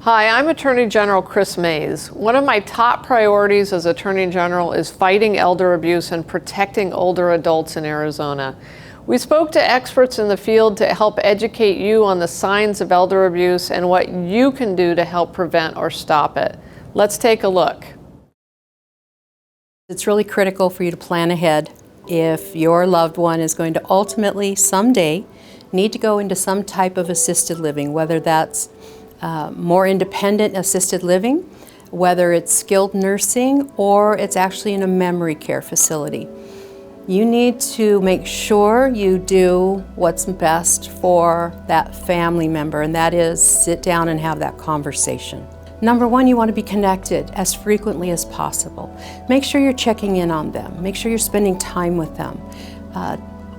Hi, I'm Attorney General Chris Mays. One of my top priorities as Attorney General is fighting elder abuse and protecting older adults in Arizona. We spoke to experts in the field to help educate you on the signs of elder abuse and what you can do to help prevent or stop it. Let's take a look. It's really critical for you to plan ahead if your loved one is going to ultimately someday need to go into some type of assisted living, whether that's more independent assisted living, whether it's skilled nursing, or it's actually in a memory care facility. You need to make sure you do what's best for that family member, and that is sit down and have that conversation. Number one, you want to be connected as frequently as possible. Make sure you're checking in on them. Make sure you're spending time with them.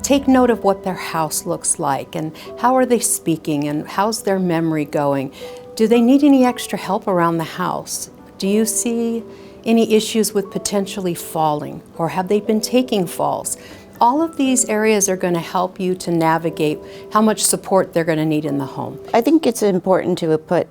Take note of what their house looks like and how are they speaking and how's their memory going. Do they need any extra help around the house? Do you see any issues with potentially falling, or have they been taking falls? All of these areas are going to help you to navigate how much support they're going to need in the home. I think it's important to put,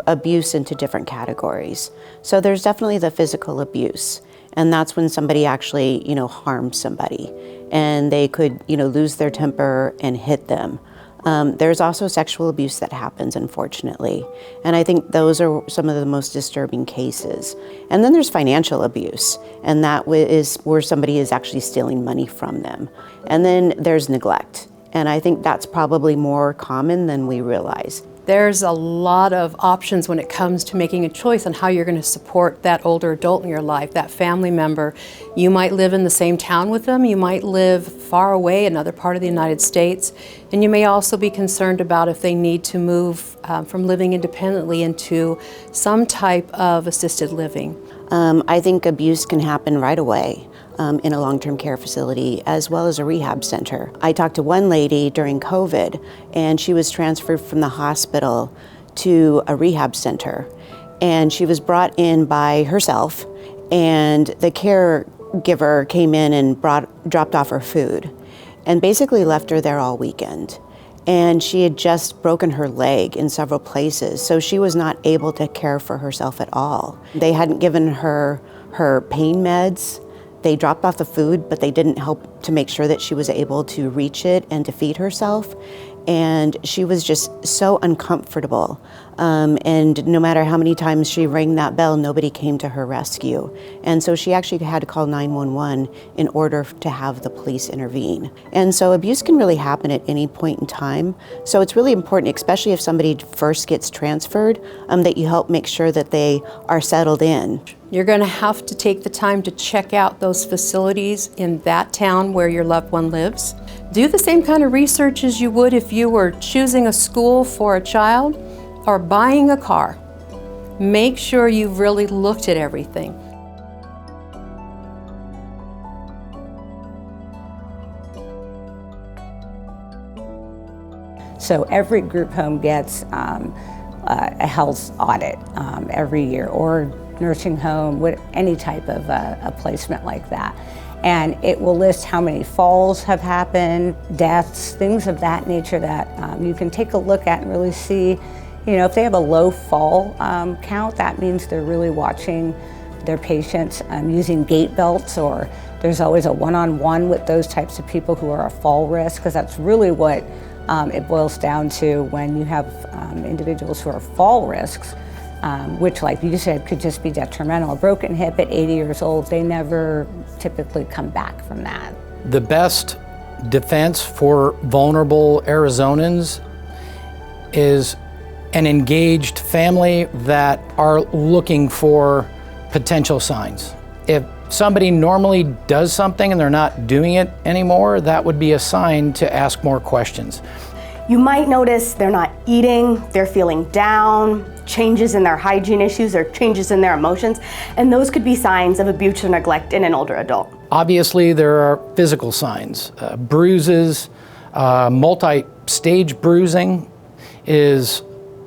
abuse into different categories. So there's definitely the physical abuse, and that's when somebody actually, harms somebody, and they could, lose their temper and hit them. There's also sexual abuse that happens, unfortunately, and I think those are some of the most disturbing cases. And then there's financial abuse, and that is where somebody is actually stealing money from them. And then there's neglect, and I think that's probably more common than we realize. There's a lot of options when it comes to making a choice on how you're going to support that older adult in your life, that family member. You might live in the same town with them, you might live far away, another part of the United States, and you may also be concerned about if they need to move from living independently into some type of assisted living. I think abuse can happen right away in a long-term care facility as well as a rehab center. I talked to one lady during COVID, and she was transferred from the hospital to a rehab center, and she was brought in by herself, and the caregiver came in and dropped off her food and basically left her there all weekend. And she had just broken her leg in several places, so she was not able to care for herself at all. They hadn't given her pain meds. They dropped off the food, but they didn't help to make sure that she was able to reach it and to feed herself. And she was just so uncomfortable. And no matter how many times she rang that bell, nobody came to her rescue. And so she actually had to call 911 in order to have the police intervene. And so abuse can really happen at any point in time. So it's really important, especially if somebody first gets transferred, that you help make sure that they are settled in. You're going to have to take the time to check out those facilities in that town where your loved one lives. Do the same kind of research as you would if you were choosing a school for a child or buying a car. Make sure you've really looked at everything. So every group home gets a health audit every year, or nursing home, any type of a placement like that. And it will list how many falls have happened, deaths, things of that nature that you can take a look at and really see, if they have a low fall count, that means they're really watching their patients using gait belts, or there's always a one-on-one with those types of people who are a fall risk, because that's really what it boils down to when you have individuals who are fall risks. Which, like you said, could just be detrimental. A broken hip at 80 years old, they never typically come back from that. The best defense for vulnerable Arizonans is an engaged family that are looking for potential signs. If somebody normally does something and they're not doing it anymore, that would be a sign to ask more questions. You might notice they're not eating, they're feeling down, changes in their hygiene issues or changes in their emotions, and those could be signs of abuse or neglect in an older adult. Obviously, there are physical signs. Bruises, multi-stage bruising is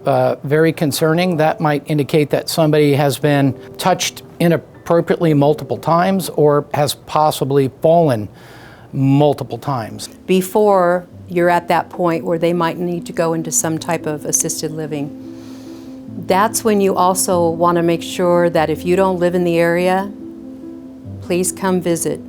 very concerning. That might indicate that somebody has been touched inappropriately multiple times or has possibly fallen multiple times. Before you're at that point where they might need to go into some type of assisted living. That's when you also want to make sure that if you don't live in the area, please come visit.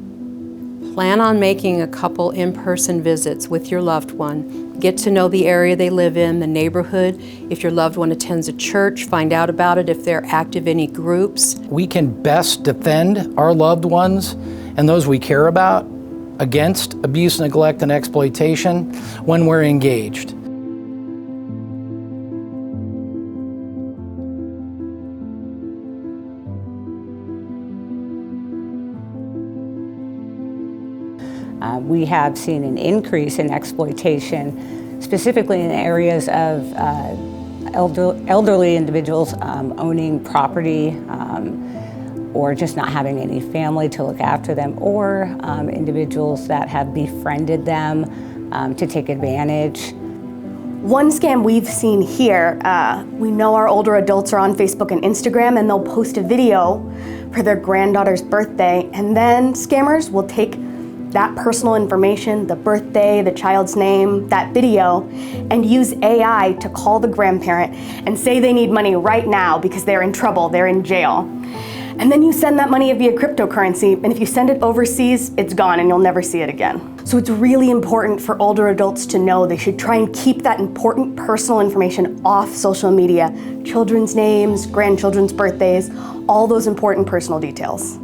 Plan on making a couple in-person visits with your loved one. Get to know the area they live in, the neighborhood. If your loved one attends a church, find out about it if they're active in any groups. We can best defend our loved ones and those we care about against abuse, neglect, and exploitation when we're engaged. We have seen an increase in exploitation, specifically in areas of elderly individuals owning property or just not having any family to look after them, or individuals that have befriended them to take advantage. One scam we've seen here, we know our older adults are on Facebook and Instagram, and they'll post a video for their granddaughter's birthday, and then scammers will take that personal information, the birthday, the child's name, that video, and use AI to call the grandparent and say they need money right now because they're in trouble, they're in jail. And then you send that money via cryptocurrency, and if you send it overseas, it's gone and you'll never see it again. So it's really important for older adults to know they should try and keep that important personal information off social media. Children's names, grandchildren's birthdays, all those important personal details.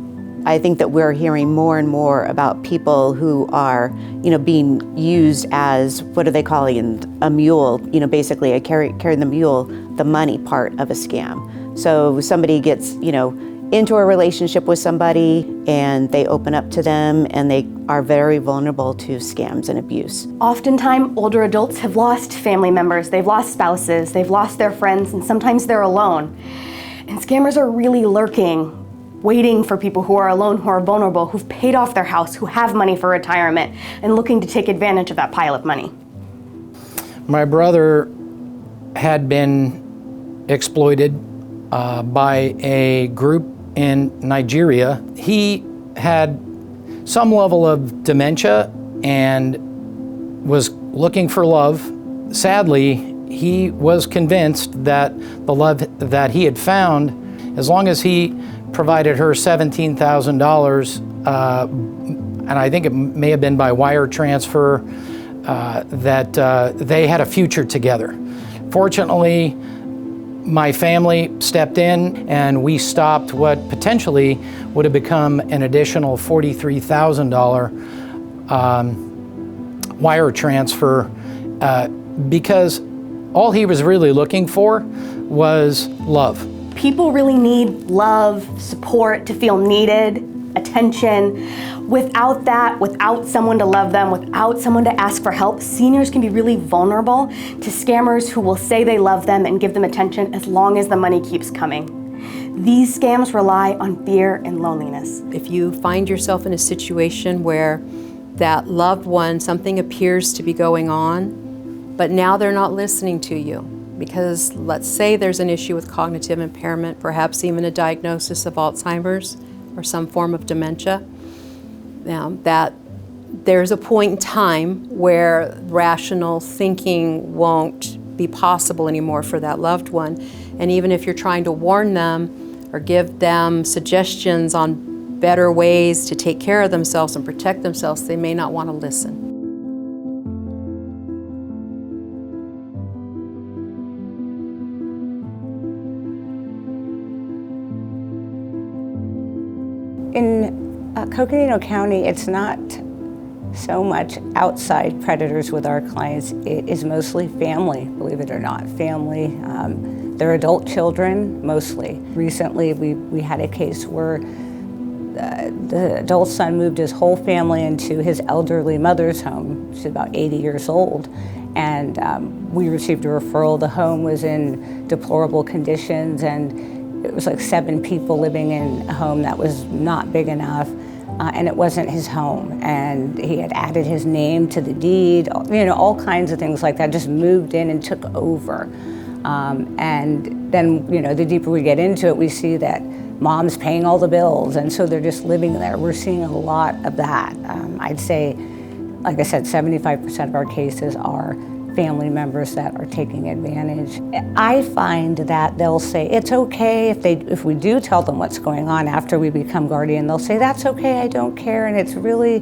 I think that we're hearing more and more about people who are, being used as, what are they calling, a mule, basically carrying the mule, the money part of a scam. So somebody gets, into a relationship with somebody and they open up to them and they are very vulnerable to scams and abuse. Oftentimes, older adults have lost family members, they've lost spouses, they've lost their friends, and sometimes they're alone. And scammers are really lurking, waiting for people who are alone, who are vulnerable, who've paid off their house, who have money for retirement, and looking to take advantage of that pile of money. My brother had been exploited by a group in Nigeria. He had some level of dementia and was looking for love. Sadly, he was convinced that the love that he had found, as long as he provided her $17,000, and I think it may have been by wire transfer, that they had a future together. Fortunately, my family stepped in and we stopped what potentially would have become an additional $43,000 wire transfer because all he was really looking for was love. People really need love, support, to feel needed, attention. Without that, without someone to love them, without someone to ask for help, seniors can be really vulnerable to scammers who will say they love them and give them attention as long as the money keeps coming. These scams rely on fear and loneliness. If you find yourself in a situation where that loved one, something appears to be going on, but now they're not listening to you, because let's say there's an issue with cognitive impairment, perhaps even a diagnosis of Alzheimer's or some form of dementia. Now, that there's a point in time where rational thinking won't be possible anymore for that loved one. And even if you're trying to warn them or give them suggestions on better ways to take care of themselves and protect themselves, they may not want to listen. In Coconino County, it's not so much outside predators with our clients. It is mostly family, believe it or not. Family, their adult children, mostly. Recently, we had a case where the adult son moved his whole family into his elderly mother's home. She's about 80 years old. And we received a referral. The home was in deplorable conditions, and it was like 7 people living in a home that was not big enough, and it wasn't his home. And he had added his name to the deed, all kinds of things like that, just moved in and took over. And then, the deeper we get into it, we see that mom's paying all the bills, and so they're just living there. We're seeing a lot of that. I'd say, like I said, 75% of our cases are family members that are taking advantage. I find that they'll say it's okay if we do tell them what's going on after we become guardian. They'll say that's okay, I don't care. And it's really,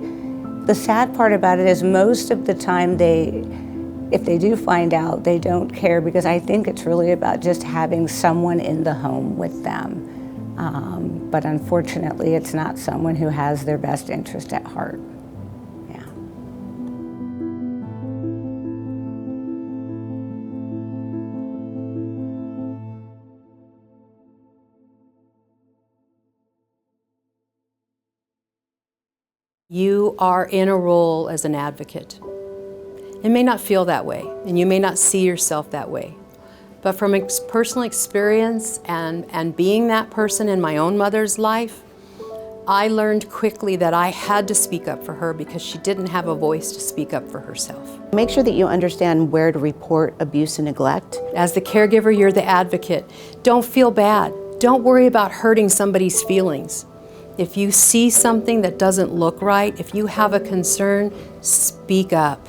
the sad part about it is most of the time if they do find out, they don't care, because I think it's really about just having someone in the home with them. But unfortunately, it's not someone who has their best interest at heart. Yeah. You are in a role as an advocate. It may not feel that way, and you may not see yourself that way. But from personal experience and being that person in my own mother's life, I learned quickly that I had to speak up for her because she didn't have a voice to speak up for herself. Make sure that you understand where to report abuse and neglect. As the caregiver, you're the advocate. Don't feel bad. Don't worry about hurting somebody's feelings. If you see something that doesn't look right, if you have a concern, speak up.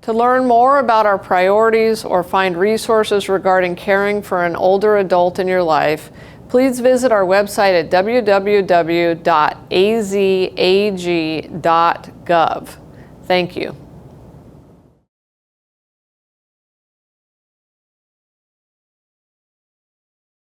To learn more about our priorities or find resources regarding caring for an older adult in your life, please visit our website at www.azag.gov. Thank you.